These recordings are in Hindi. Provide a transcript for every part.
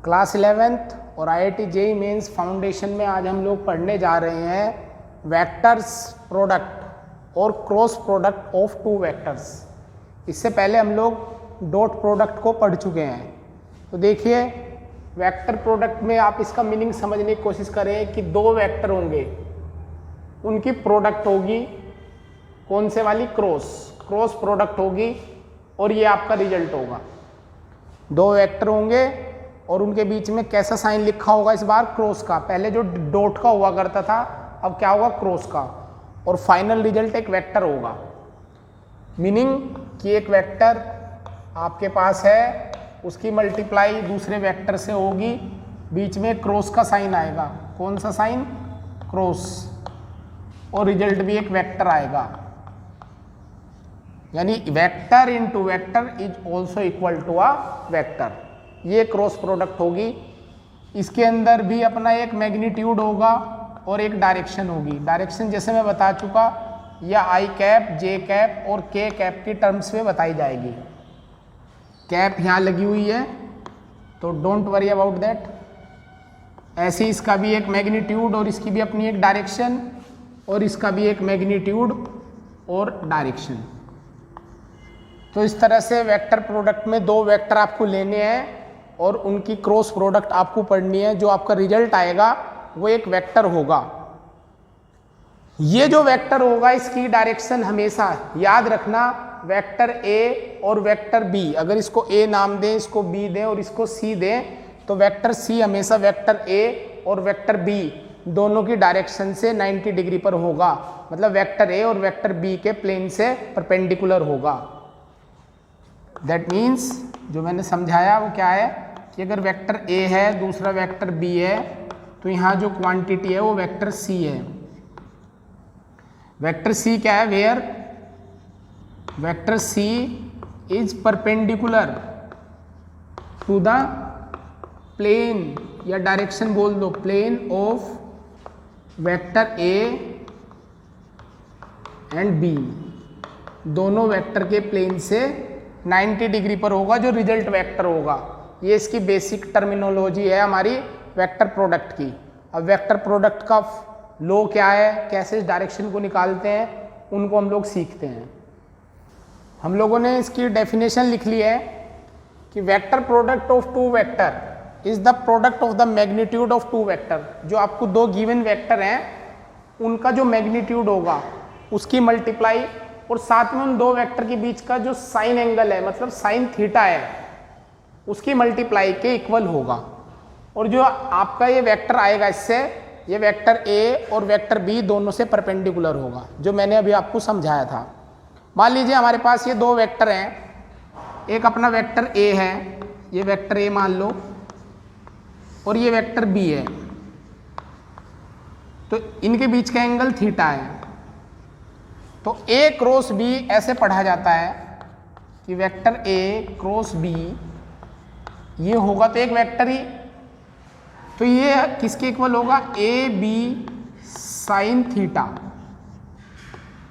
क्लास 11th और IIT JEE मेंस फाउंडेशन में आज हम लोग पढ़ने जा रहे हैं वेक्टर्स प्रोडक्ट और cross product of two vectors. इससे पहले हम लोग डॉट प्रोडक्ट को पढ़ चुके हैं। तो देखिए वेक्टर प्रोडक्ट में आप इसका मीनिंग समझने की कोशिश करें कि दो वेक्टर होंगे, उनकी प्रोडक्ट होगी कौन से वाली, क्रॉस प्रोडक्ट होगी और ये आपका रिजल्ट होगा। दो वेक्टर होंगे और उनके बीच में कैसा साइन लिखा होगा इस बार, क्रॉस का। पहले जो डॉट का हुआ करता था अब क्या होगा, क्रॉस का। और फाइनल रिजल्ट एक वेक्टर होगा। मीनिंग कि एक वेक्टर आपके पास है, उसकी मल्टीप्लाई दूसरे वेक्टर से होगी, बीच में क्रॉस का साइन आएगा। कौन सा साइन, क्रॉस, और रिजल्ट भी एक वेक्टर आएगा। यानी vector into vector is also equal to a vector. ये क्रॉस प्रोडक्ट होगी। इसके अंदर भी अपना एक मैग्नीट्यूड होगा और एक डायरेक्शन होगी। डायरेक्शन जैसे मैं बता चुका, या आई कैप, जे कैप और के कैप की टर्म्स में बताई जाएगी। कैप यहाँ लगी हुई है तो डोंट वरी अबाउट दैट। ऐसे इसका भी एक मैग्नीट्यूड और इसकी भी अपनी एक डायरेक्शन, और इसका भी एक मैग्नीट्यूड और डायरेक्शन। तो इस तरह से वेक्टर प्रोडक्ट में दो वेक्टर आपको लेने हैं और उनकी क्रॉस प्रोडक्ट आपको पढ़नी है। जो आपका रिजल्ट आएगा वो एक वेक्टर होगा। ये जो वेक्टर होगा इसकी डायरेक्शन हमेशा याद रखना, वेक्टर ए और वेक्टर बी। अगर इसको ए नाम दें, इसको बी दें और इसको सी दें, तो वेक्टर सी हमेशा वेक्टर ए और वेक्टर बी दोनों की डायरेक्शन से 90 डिग्री पर होगा। मतलब वेक्टर ए और वेक्टर बी के प्लेन से परपेंडिकुलर होगा। दैट मीन्स जो मैंने समझाया वो क्या है कि अगर वेक्टर ए है, दूसरा वेक्टर बी है, तो यहाँ जो क्वांटिटी है वो वेक्टर सी है। वेक्टर सी क्या है, where vector C is perpendicular to the plane, या डायरेक्शन बोल दो, plane of vector A and B. दोनों वेक्टर के प्लेन से 90 डिग्री पर होगा जो रिजल्ट वेक्टर होगा। ये इसकी बेसिक टर्मिनोलॉजी है हमारी वेक्टर प्रोडक्ट की। अब वेक्टर प्रोडक्ट का लॉ क्या है, कैसे इस डायरेक्शन को निकालते हैं, उनको हम लोग सीखते हैं। हम लोगों ने इसकी डेफिनेशन लिख ली है कि vector product of two vector is the product of the magnitude of two vector. जो आपको दो गिवन वेक्टर हैं उनका जो मैग्नीट्यूड होगा उसकी मल्टीप्लाई, और साथ में उन दो वेक्टर के बीच का जो साइन एंगल है, मतलब साइन थीटा है, उसकी मल्टीप्लाई के इक्वल होगा। और जो आपका ये वेक्टर आएगा इससे, ये वेक्टर ए और वेक्टर बी दोनों से परपेंडिकुलर होगा, जो मैंने अभी आपको समझाया था। मान लीजिए हमारे पास ये दो वेक्टर हैं, एक अपना वेक्टर ए है, ये वेक्टर ए मान लो, और ये वेक्टर बी है। तो इनके बीच का एंगल थीटा है। तो ए क्रॉस बी ऐसे पढ़ा जाता है कि वेक्टर ए क्रॉस बी ये होगा तो एक वेक्टर ही, तो ये किसके इक्वल होगा, A B sine theta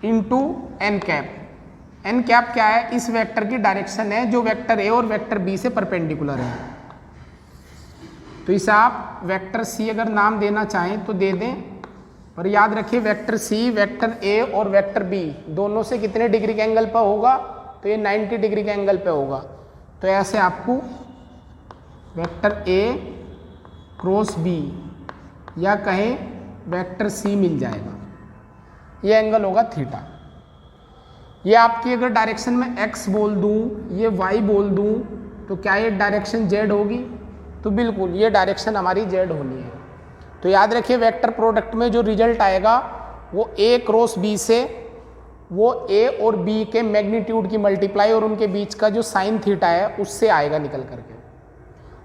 into n cap. N cap क्या है, इस वेक्टर की डायरेक्शन है जो वेक्टर ए और वेक्टर बी से परपेंडिकुलर है। तो इसे आप वेक्टर सी अगर नाम देना चाहें तो दे दें, पर याद रखिए वेक्टर सी वेक्टर ए और वेक्टर बी दोनों से कितने डिग्री के एंगल पर होगा, तो ये 90 डिग्री के एंगल पे होगा। तो ऐसे आपको वेक्टर ए क्रॉस बी या कहें वेक्टर सी मिल जाएगा। ये एंगल होगा थीटा। ये आपकी अगर डायरेक्शन में एक्स बोल दूं, ये वाई बोल दूं, तो क्या ये डायरेक्शन जेड होगी, तो बिल्कुल ये डायरेक्शन हमारी जेड होनी है। तो याद रखिए वेक्टर प्रोडक्ट में जो रिजल्ट आएगा वो ए क्रॉस बी से, वो ए और बी के मैग्नीट्यूड की मल्टीप्लाई और उनके बीच का जो साइन थीटा है उससे आएगा निकल करके।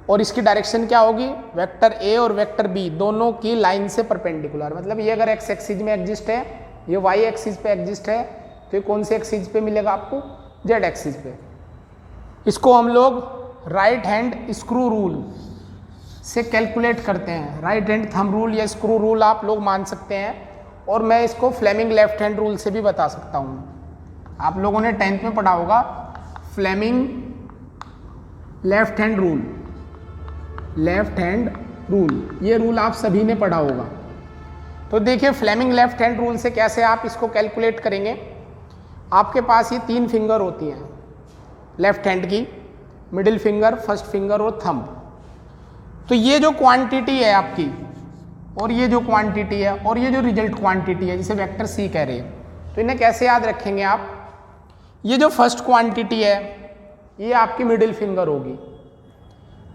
और इसकी डायरेक्शन क्या होगी, वेक्टर ए और वेक्टर बी दोनों की लाइन से परपेंडिकुलर। मतलब ये अगर एक्स एक्सिस में एग्जिस्ट है, ये वाई एक्सिस पे एग्जिस्ट है, तो ये कौन से एक्सिस पे मिलेगा आपको, जेड एक्सिस पे। इसको हम लोग राइट हैंड स्क्रू रूल से कैलकुलेट करते हैं। राइट हैंड थंब रूल या स्क्रू रूल आप लोग मान सकते हैं, और मैं इसको फ्लेमिंग लेफ्ट हैंड रूल से भी बता सकता हूँ। आप लोगों ने 10th में पढ़ा होगा Fleming left hand rule. Left hand rule, ये रूल आप सभी ने पढ़ा होगा। तो देखिए फ्लेमिंग लेफ्ट हैंड रूल से कैसे आप इसको कैलकुलेट करेंगे। आपके पास ये 3 फिंगर होती हैं लेफ्ट हैंड की, मिडिल फिंगर, फर्स्ट फिंगर और थंब। तो ये जो क्वांटिटी है आपकी और ये जो क्वांटिटी है और ये जो रिजल्ट क्वांटिटी है जिसे वेक्टर सी कह रहे हैं, तो इन्हें कैसे याद रखेंगे आप। ये जो फर्स्ट क्वांटिटी है ये आपकी मिडिल फिंगर होगी,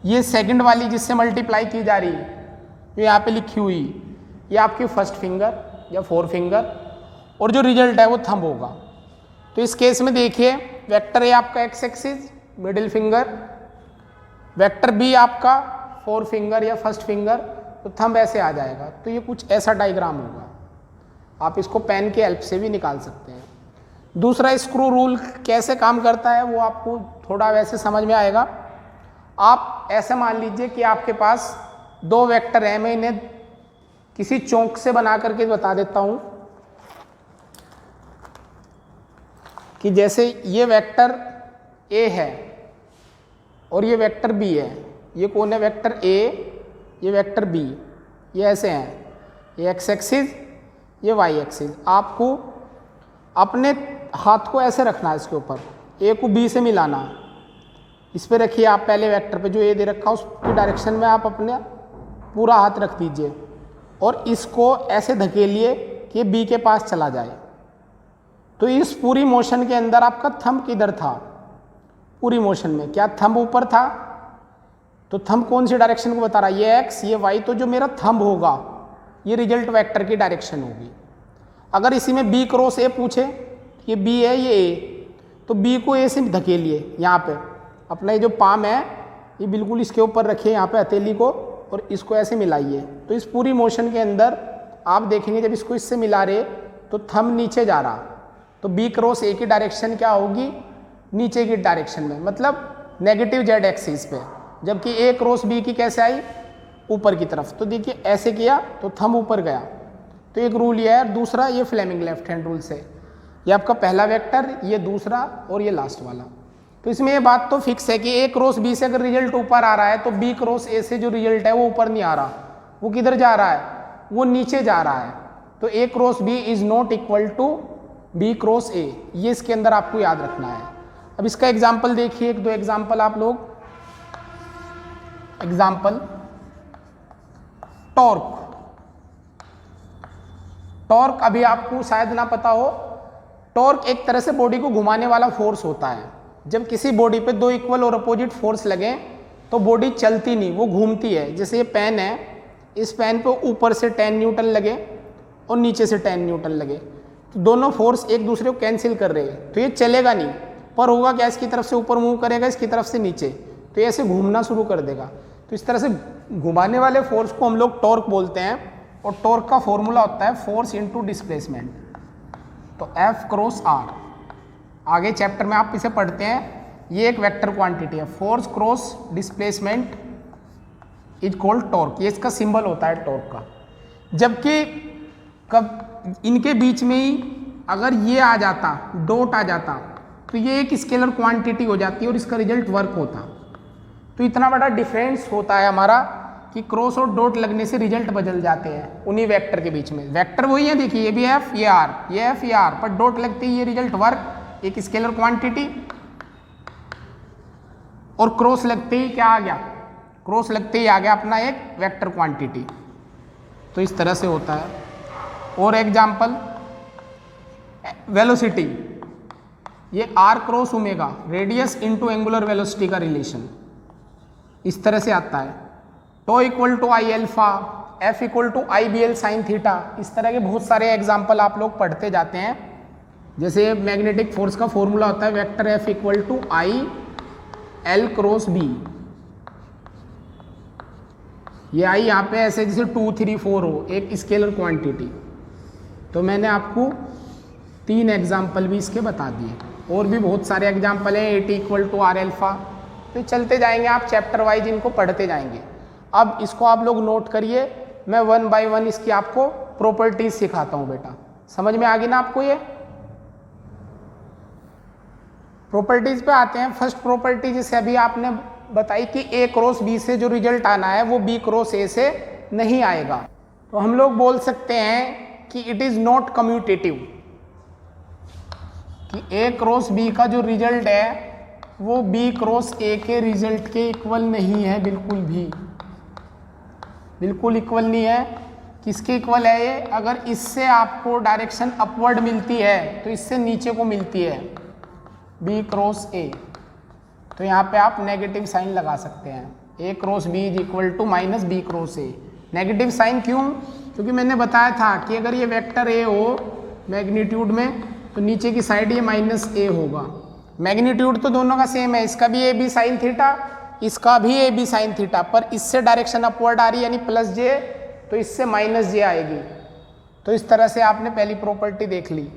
ये सेकंड वाली जिससे मल्टीप्लाई की जा रही है जो यहाँ पे लिखी हुई ये आपकी फर्स्ट फिंगर या 4 फिंगर, और जो रिजल्ट है वो थंब होगा। तो इस केस में देखिए वेक्टर ए आपका X axis middle finger, vector B आपका 4 फिंगर या फर्स्ट फिंगर, तो थंब ऐसे आ जाएगा। तो ये कुछ ऐसा डायग्राम होगा, आप इसको पेन के हेल्प से भी निकाल सकते हैं। दूसरा स्क्रू रूल कैसे काम करता है वो आपको थोड़ा वैसे समझ में आएगा। आप ऐसे मान लीजिए कि आपके पास 2 वेक्टर हैं, मैं इन्हें किसी चौक से बना करके बता देता हूं कि जैसे ये वेक्टर ए है और ये वेक्टर बी है। ये कौन है, वेक्टर ए, ये वेक्टर बी, ये ऐसे हैं, ये एक्स एक्सिस, ये वाई एक्सिस। आपको अपने हाथ को ऐसे रखना है इसके ऊपर, ए को बी से मिलाना। इस पे रखिए आप पहले वेक्टर पे जो ए दे रखा है उसकी डायरेक्शन में आप अपने पूरा हाथ रख दीजिए और इसको ऐसे धकेलिए कि ये बी के पास चला जाए। तो इस पूरी मोशन के अंदर आपका थंब किधर था, पूरी मोशन में क्या थंब ऊपर था। तो थंब कौन सी डायरेक्शन को बता रहा है, ये एक्स ये वाई, तो जो मेरा थंब होगा ये रिजल्ट वेक्टर की डायरेक्शन होगी। अगर इसी में बी क्रॉस ए पूछे, ये बी है ये ए, तो बी को ए से धकेलिए, यहाँ पे अपना ये जो पाम है ये बिल्कुल इसके ऊपर रखिए यहाँ पे हथेली को और इसको ऐसे मिलाइए। तो इस पूरी मोशन के अंदर आप देखेंगे जब इसको इससे मिला रहे तो थंब नीचे जा रहा, तो बी क्रॉस ए की डायरेक्शन क्या होगी, नीचे की डायरेक्शन में, मतलब नेगेटिव जेड एक्सिस पे, जबकि ए क्रॉस बी की कैसे आई, ऊपर की तरफ। तो देखिए ऐसे किया तो थंब ऊपर गया। तो एक रूल ये है। दूसरा ये फ्लेमिंग लेफ्ट हैंड रूल से, ये आपका पहला वेक्टर, ये दूसरा और ये लास्ट वाला। तो इसमें ये बात तो फिक्स है कि ए क्रॉस बी से अगर रिजल्ट ऊपर आ रहा है तो बी क्रॉस ए से जो रिजल्ट है वो ऊपर नहीं आ रहा, वो किधर जा रहा है, वो नीचे जा रहा है। तो A cross B is not equal to B cross A, ये इसके अंदर आपको याद रखना है। अब इसका एग्जाम्पल देखिए, 1-2 एग्जाम्पल आप लोग। Example torque. टॉर्क अभी आपको शायद ना पता हो, टॉर्क एक तरह से बॉडी को घुमाने वाला फोर्स होता है। जब किसी बॉडी पे 2 इक्वल और अपोजिट फोर्स लगे तो बॉडी चलती नहीं, वो घूमती है। जैसे ये पेन है, इस पेन पे ऊपर से 10 न्यूटन लगे और नीचे से 10 न्यूटन लगे, तो दोनों फोर्स एक दूसरे को कैंसिल कर रहे हैं, तो ये चलेगा नहीं, पर होगा क्या, इसकी तरफ से ऊपर मूव करेगा, इसकी तरफ से नीचे, तो ये ऐसे घूमना शुरू कर देगा। तो इस तरह से घुमाने वाले फोर्स को हम लोग टॉर्क बोलते हैं। और टॉर्क का फॉर्मूला होता है फोर्स इनटू डिस्प्लेसमेंट, तो F क्रॉस R। आगे चैप्टर में आप इसे पढ़ते हैं, ये एक वेक्टर क्वांटिटी है, force cross displacement is called torque, ये इसका सिंबल होता है टॉर्क का। जबकि कब इनके बीच में ही अगर ये आ जाता, डॉट आ जाता, तो ये एक स्केलर क्वांटिटी हो जाती है और इसका रिजल्ट वर्क होता। तो इतना बड़ा डिफरेंस होता है हमारा कि क्रॉस और डॉट लगने से रिजल्ट बदल जाते हैं उन्हीं वेक्टर के बीच में। वेक्टर वही है, देखिए ये भी एफ ये आर, ये एफ ये आर, पर डॉट लगते ही ये रिजल्ट वर्क, एक स्केलर क्वांटिटी, और क्रॉस लगते ही क्या आ गया, क्रॉस लगते ही आ गया अपना एक वेक्टर क्वांटिटी। तो इस तरह से होता है। और एग्जाम्पल वेलोसिटी, ये R cross omega, radius into angular velocity का रिलेशन इस तरह से आता है। Tau equal to I alpha, F equal to I B L sine theta, इस तरह के बहुत सारे एग्जाम्पल आप लोग पढ़ते जाते हैं। जैसे मैग्नेटिक फोर्स का फॉर्मूला होता है vector F equal to I L cross B, ये आई यहाँ पे ऐसे जैसे 2, 3, 4 हो, एक स्केलर क्वांटिटी। तो मैंने आपको 3 एग्जाम्पल भी इसके बता दिए, और भी बहुत सारे एग्जाम्पल हैं, A T equal to R alpha. तो चलते जाएंगे, आप चैप्टर वाइज इनको पढ़ते जाएंगे। अब इसको आप लोग नोट करिए, मैं 1 बाय 1 इसकी आपको प्रॉपर्टीज सिखाता हूँ बेटा, समझ में आ गई ना आपको। ये प्रॉपर्टीज पे आते हैं। फर्स्ट प्रॉपर्टी जिसे अभी आपने बताई कि ए क्रॉस बी से जो रिजल्ट आना है वो बी क्रॉस ए से नहीं आएगा। तो हम लोग बोल सकते हैं कि इट इज नॉट कम्यूटेटिव, कि ए क्रॉस बी का जो रिजल्ट है वो बी क्रॉस ए के रिजल्ट के इक्वल नहीं है, बिल्कुल भी, बिल्कुल इक्वल नहीं है। किसके इक्वल है ये? अगर इससे आपको डायरेक्शन अपवर्ड मिलती है तो इससे नीचे को मिलती है बी क्रॉस ए, तो यहाँ पे आप नेगेटिव साइन लगा सकते हैं। A cross B is equal to minus B cross A. Negative sign क्यों? क्योंकि मैंने बताया था कि अगर ये वेक्टर ए हो मैग्नीट्यूड में तो नीचे की साइड ये माइनस ए होगा। मैग्नीट्यूड तो दोनों का सेम है, इसका भी ए बी साइन थीटा, इसका भी ए बी साइन थीटा, पर इससे डायरेक्शन अपवर्ड आ रही है यानी प्लस जे, तो इससे माइनस जे आएगी। तो इस तरह से आपने पहली प्रॉपर्टी देख ली।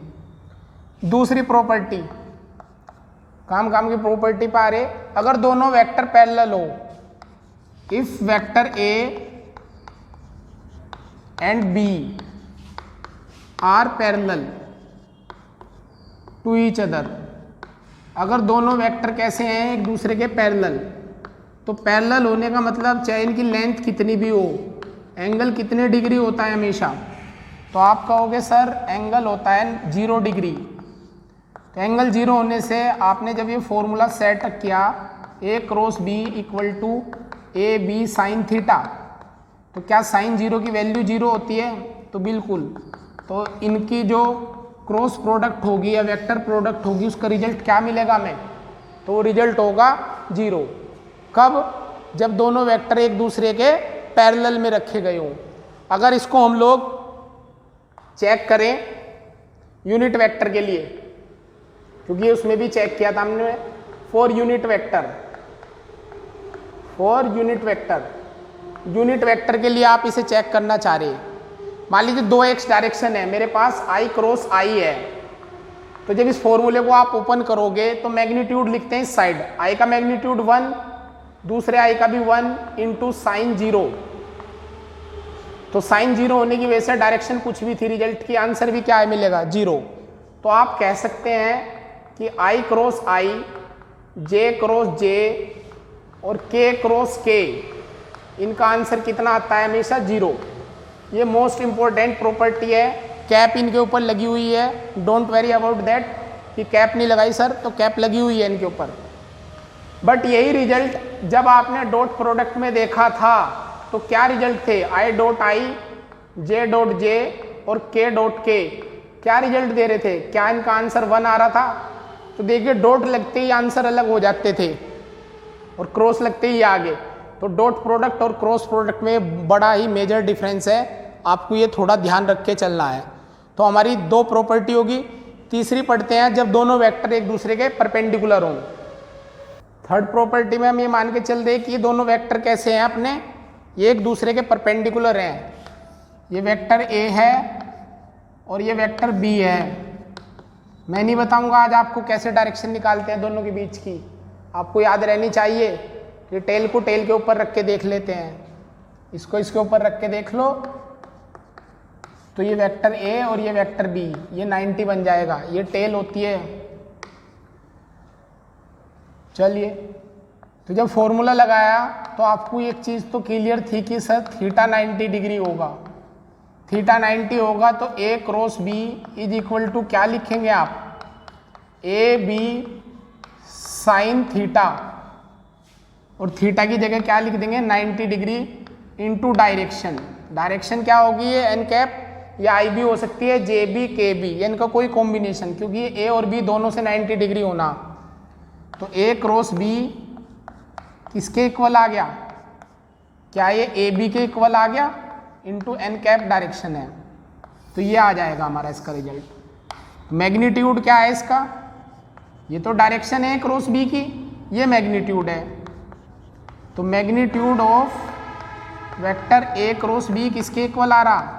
दूसरी प्रॉपर्टी, काम की प्रॉपर्टी पे आ रहे, अगर दोनों वेक्टर पैरेलल हो, if vector A and B are parallel to each other, अगर दोनों वेक्टर कैसे हैं? एक दूसरे के पैरेलल। तो पैरेलल होने का मतलब चाहे इनकी लेंथ कितनी भी हो, एंगल कितने डिग्री होता है हमेशा? तो आप कहोगे सर एंगल होता है 0 डिग्री। तो एंगल 0 होने से आपने जब ये फॉर्मूला सेट किया A cross B equal to A B sine theta, तो क्या साइन 0 की वैल्यू 0 होती है? तो बिल्कुल। तो इनकी जो क्रॉस प्रोडक्ट होगी या वेक्टर प्रोडक्ट होगी उसका रिजल्ट क्या मिलेगा हमें? तो वो रिजल्ट होगा 0। कब? जब दोनों वेक्टर एक दूसरे के पैरेलल में रखे गए हों। अगर इसको हम लोग चेक करें यूनिट वेक्टर के लिए, क्योंकि उसमें भी चेक किया था हमने for unit vector, unit vector के लिए आप इसे चेक करना चाह रहे हैं। मान लीजिए 2x डायरेक्शन है, मेरे पास i क्रॉस i है, तो जब इस फॉर्मूले को आप ओपन करोगे तो मैग्नीट्यूड लिखते हैं इस साइड, i का मैग्नीट्यूड 1, दूसरे i का भी 1 इंटू साइन 0। तो साइन 0 होने की वजह से डायरेक्शन कुछ भी थी, रिजल्ट की आंसर भी क्या है मिलेगा? 0। तो आप कह सकते हैं कि i cross i, j cross j और k क्रॉस k, इनका आंसर कितना आता है? हमेशा 0। ये मोस्ट इंपॉर्टेंट प्रॉपर्टी है। कैप इनके ऊपर लगी हुई है, डोंट वेरी अबाउट दैट कि कैप नहीं लगाई सर, तो कैप लगी हुई है इनके ऊपर। बट यही रिजल्ट जब आपने डॉट प्रोडक्ट में देखा था तो क्या रिजल्ट थे? i dot i, j dot j और k डॉट k, क्या रिजल्ट दे रहे थे? क्या इनका आंसर 1 आ रहा था? तो देखिए डॉट लगते ही आंसर अलग हो जाते थे और क्रॉस लगते ही आगे। तो डॉट प्रोडक्ट और क्रॉस प्रोडक्ट में बड़ा ही मेजर डिफरेंस है, आपको ये थोड़ा ध्यान रख के चलना है। तो हमारी 2 प्रॉपर्टी होगी। तीसरी पढ़ते हैं, जब दोनों वेक्टर एक दूसरे के परपेंडिकुलर हों। थर्ड प्रॉपर्टी में हम ये मान के चल रहे कि ये दोनों वेक्टर कैसे हैं अपने, ये एक दूसरे के परपेंडिकुलर हैं। ये वेक्टर ए है और ये वेक्टर बी है। मैं नहीं बताऊंगा आज आपको कैसे डायरेक्शन निकालते हैं दोनों के बीच की, आपको याद रहनी चाहिए कि टेल को टेल के ऊपर रख के देख लेते हैं, इसको इसके ऊपर रख के देख लो तो ये वेक्टर ए और ये वेक्टर बी, ये 90 बन जाएगा। ये टेल होती है। चलिए, तो जब फॉर्मूला लगाया तो आपको एक चीज़ तो क्लियर थी कि सर थीटा 90 डिग्री होगा। थीटा 90 होगा तो A cross B is equal to क्या लिखेंगे आप? ए बी साइन थीटा, और थीटा की जगह क्या लिख देंगे? 90 डिग्री इंटू डायरेक्शन। डायरेक्शन क्या होगी? ये एन कैप या आई बी हो सकती है, जे बी के बी, इनका कोई कॉम्बिनेशन, क्योंकि ए और बी दोनों से 90 डिग्री होना। तो ए क्रॉस बी किसके इक्वल आ गया? क्या ये ए बी के इक्वल आ गया? इंटू एन कैप डायरेक्शन है, तो ये आ जाएगा हमारा इसका रिजल्ट। मैग्नीट्यूड क्या है इसका? ये तो डायरेक्शन है क्रॉस बी की, ये मैग्नीट्यूड है। तो magnitude of vector A cross B किसके इक्वल आ रहा?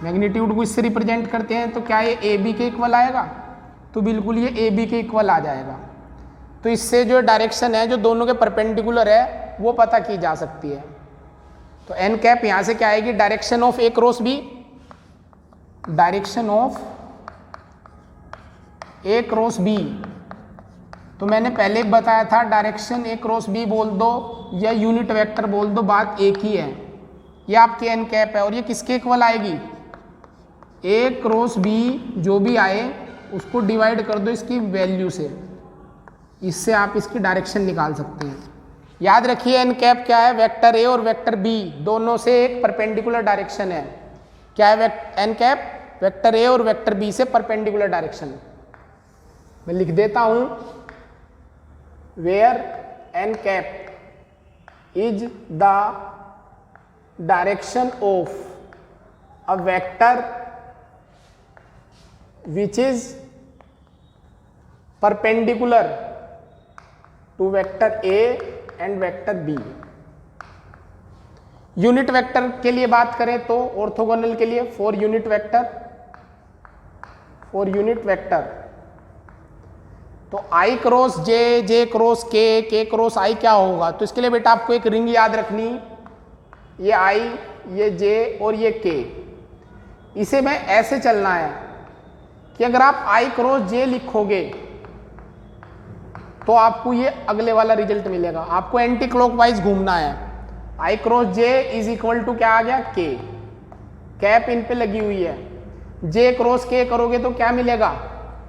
मैग्नीट्यूड को इससे रिप्रेजेंट करते हैं, तो क्या ये ए बी के इक्वल आएगा? तो बिल्कुल ये ए बी के इक्वल आ जाएगा। तो इससे जो डायरेक्शन है जो दोनों के परपेंडिकुलर है वो पता की जा सकती है। तो एन कैप यहाँ से क्या आएगी? Direction of A cross B, direction of A cross B तो मैंने पहले बताया था डायरेक्शन ए क्रॉस बी बोल दो या यूनिट वेक्टर बोल दो, बात एक ही है। ये आपकी एन कैप है और ये किसके इक्वल आएगी, ए क्रॉस बी जो भी आए उसको डिवाइड कर दो इसकी वैल्यू से, इससे आप इसकी डायरेक्शन निकाल सकते हैं। याद रखिए एन कैप क्या है, वेक्टर ए और वेक्टर बी दोनों से एक परपेंडिकुलर डायरेक्शन है। क्या है एन कैप, वेक्टर ए और वेक्टर बी से परपेंडिकुलर डायरेक्शन। मैं लिख देता हूं, where N cap is the direction of a vector which is perpendicular to vector A and vector B. Unit vector के लिए बात करें तो ऑर्थोगोनल के लिए फॉर यूनिट वेक्टर तो आई क्रॉस जे, जे क्रॉस के क्रॉस आई क्या होगा। तो इसके लिए बेटा आपको एक रिंग याद रखनी, ये आई, ये जे और ये के। इसे में ऐसे चलना है कि अगर आप आई क्रॉस जे लिखोगे तो आपको ये अगले वाला रिजल्ट मिलेगा। आपको एंटी क्लॉकवाइज घूमना है। I cross J is equal to क्या आ गया, के, कैप इन पे लगी हुई है। जे क्रॉस के करोगे तो क्या मिलेगा,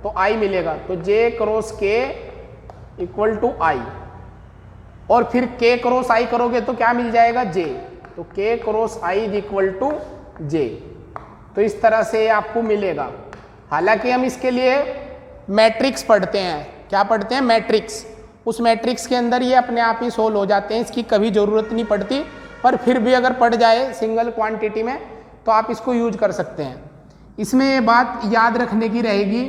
तो आई मिलेगा। तो जे क्रॉस के इक्वल टू आई, और फिर के क्रॉस आई करोगे तो क्या मिल जाएगा, जे। तो K cross I is equal to J. तो इस तरह से आपको मिलेगा। हालांकि हम इसके लिए मैट्रिक्स पढ़ते हैं। क्या पढ़ते हैं, मैट्रिक्स। उस मैट्रिक्स के अंदर ये अपने आप ही सोल्व हो जाते हैं, इसकी कभी ज़रूरत नहीं पड़ती। पर फिर भी अगर पड़ जाए सिंगल क्वांटिटी में तो आप इसको यूज कर सकते हैं। इसमें ये बात याद रखने की रहेगी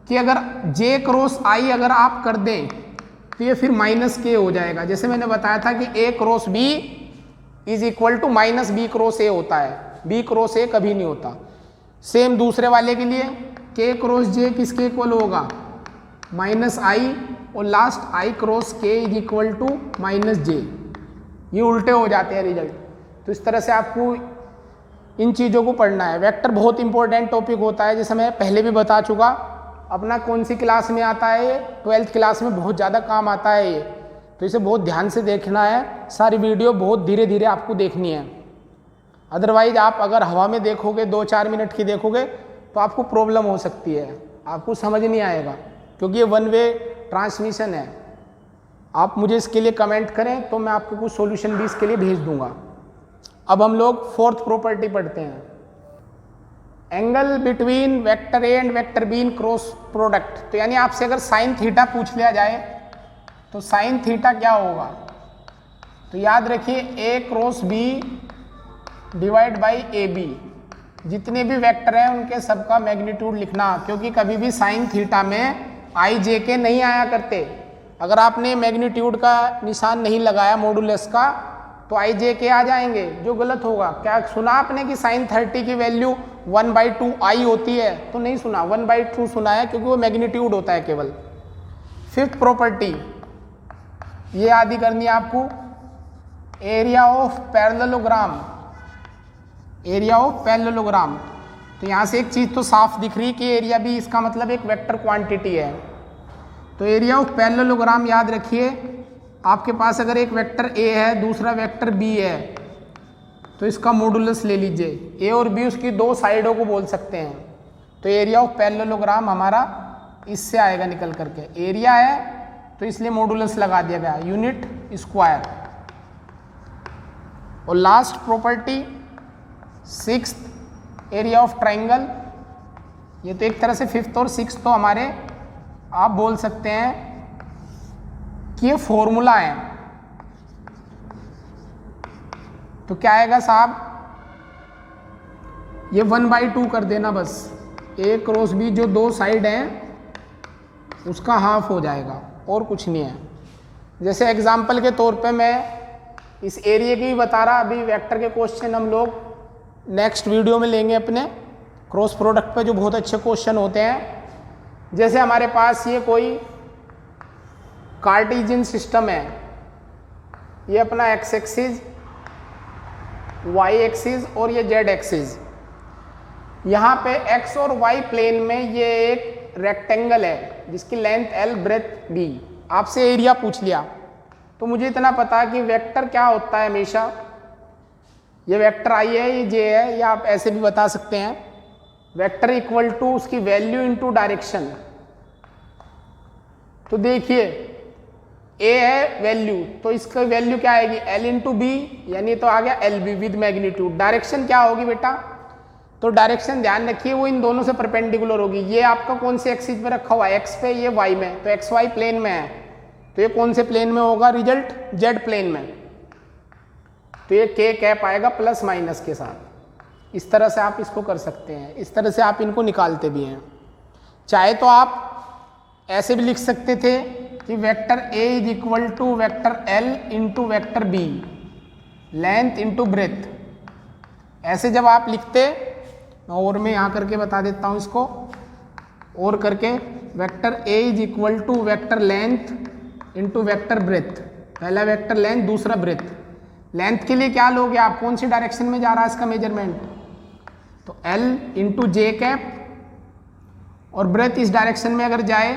कि अगर जे क्रॉस आई अगर आप कर दें तो ये फिर माइनस के हो जाएगा। जैसे मैंने बताया था कि A cross B is equal to minus B cross A होता है, बी क्रॉस ए कभी नहीं होता। सेम दूसरे वाले के लिए के क्रॉस जे किसके इक्वल होगा, माइनस आई, और लास्ट आई क्रॉस के इज इक्वल टू माइनस जे। ये उल्टे हो जाते हैं रिजल्ट। तो इस तरह से आपको इन चीज़ों को पढ़ना है। वेक्टर बहुत इंपॉर्टेंट टॉपिक होता है, जैसे मैं पहले भी बता चुका। अपना कौन सी क्लास में आता है, ये 12th क्लास में बहुत ज़्यादा काम आता है ये। तो इसे बहुत ध्यान से देखना है। सारी वीडियो बहुत धीरे धीरे आपको देखनी है। अदरवाइज आप अगर हवा में देखोगे, 2-4 मिनट की देखोगे तो आपको प्रॉब्लम हो सकती है, आपको समझ नहीं आएगा, क्योंकि ये वन वे ट्रांसमिशन है। आप मुझे इसके लिए कमेंट करें तो मैं आपको कुछ सॉल्यूशन भी इसके लिए भेज दूंगा। अब हम लोग 4th प्रॉपर्टी पढ़ते हैं, angle between vector A and vector be in cross product. तो यानी आपसे अगर साइन थीटा पूछ लिया जाए तो साइन थीटा क्या होगा। तो याद रखिए A cross B divide by A B, जितने भी वेक्टर हैं उनके सबका मैग्नीट्यूड लिखना, क्योंकि कभी भी साइन थीटा में आई जे के नहीं आया करते। अगर आपने मैग्नीट्यूड का निशान नहीं लगाया मॉडुलस का तो आई जे के आ जाएंगे, जो गलत होगा। क्या सुना आपने कि साइन 30 की वैल्यू 1/2 आई होती है, तो नहीं सुना, 1/2 सुना है, क्योंकि वो मैग्नीट्यूड होता है केवल। 5th प्रॉपर्टी ये आदि करनी है आपको, area of parallelogram, area of parallelogram. तो यहाँ से एक चीज़ तो साफ दिख रही कि एरिया भी इसका मतलब एक वेक्टर क्वांटिटी है। तो एरिया ऑफ पैरेललोग्राम याद रखिए, आपके पास अगर एक वेक्टर ए है, दूसरा वेक्टर बी है, तो इसका मॉडुलस ले लीजिए। ए और बी उसकी दो साइडों को बोल सकते हैं। तो एरिया ऑफ पैरेललोग्राम हमारा इससे आएगा निकल करके। एरिया है तो इसलिए मॉडुलस लगा दिया गया, यूनिट स्क्वायर। और last property 6th area of triangle. ये तो एक तरह से 5th और 6th तो हमारे आप बोल सकते हैं कि ये फॉर्मूला है। तो क्या आएगा साहब, ये 1/2 कर देना बस। ए क्रॉस बी जो दो साइड हैं उसका हाफ हो जाएगा, और कुछ नहीं है। जैसे एग्जाम्पल के तौर पे मैं इस एरिया की भी बता रहा। अभी वेक्टर के क्वेश्चन हम लोग नेक्स्ट वीडियो में लेंगे अपने क्रॉस प्रोडक्ट पे, जो बहुत अच्छे क्वेश्चन होते हैं। जैसे हमारे पास ये कोई कार्टेशियन सिस्टम है, ये अपना एक्स एक्सिस, वाई एक्सिस और ये जेड एक्सिस। यहाँ पे एक्स और वाई प्लेन में ये एक रेक्टेंगल है, जिसकी लेंथ L ब्रेथ B, आपसे एरिया पूछ लिया तो मुझे इतना पता है कि वेक्टर क्या होता है हमेशा, ये वेक्टर I है, ये J है, या आप ऐसे भी बता सकते हैं वेक्टर इक्वल टू उसकी वैल्यू इनटू डायरेक्शन। तो देखिए A है वैल्यू, तो इसका वैल्यू क्या आएगी L इंटू बी, यानी तो आ गया LB विद मैग्नीट्यूड। डायरेक्शन क्या होगी बेटा, तो डायरेक्शन ध्यान रखिए वो इन दोनों से परपेंडिकुलर होगी। ये आपका कौन से एक्सिस पे रखा हुआ है, एक्स पे, ये वाई में, तो एक्स वाई प्लेन में है, तो ये कौन से प्लेन में होगा, रिजल्ट जेड प्लेन में, तो ये के कैप आएगा प्लस माइनस के साथ। इस तरह से आप इसको कर सकते हैं, इस तरह से आप इनको निकालते भी हैं। चाहे तो आप ऐसे भी लिख सकते थे कि vector A is equal to vector L into vector B, length into breadth. ऐसे जब आप लिखते, और मैं यहाँ करके बता देता हूँ इसको, और करके vector A is equal to vector length into vector breadth, पहला वेक्टर लेंथ दूसरा ब्रेथ। लेंथ के लिए क्या लोगे आप, कौन सी डायरेक्शन में जा रहा है इसका मेजरमेंट, तो L इंटू जे कैप, और ब्रेथ इस डायरेक्शन में अगर जाए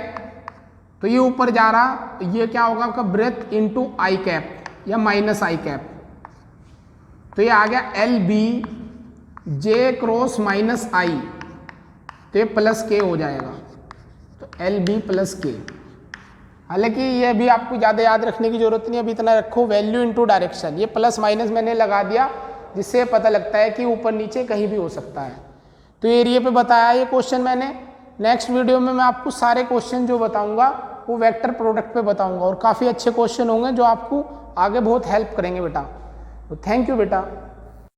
तो ये ऊपर जा रहा, तो ये क्या होगा आपका ब्रेथ इंटू आई कैप या माइनस आई कैप, तो ये आ गया LB जे क्रॉस माइनस आई, तो ये प्लस के हो जाएगा, तो LB प्लस के। हालांकि ये भी आपको ज़्यादा याद रखने की जरूरत नहीं, अभी इतना रखो वैल्यू इनटू डायरेक्शन, ये प्लस माइनस मैंने लगा दिया जिससे पता लगता है कि ऊपर नीचे कहीं भी हो सकता है। तो एरिया पे बताया ये क्वेश्चन मैंने। नेक्स्ट वीडियो में मैं आपको सारे क्वेश्चन जो बताऊंगा वो वेक्टर प्रोडक्ट पे बताऊंगा, और काफ़ी अच्छे क्वेश्चन होंगे जो आपको आगे बहुत हेल्प करेंगे बेटा। तो थैंक यू बेटा।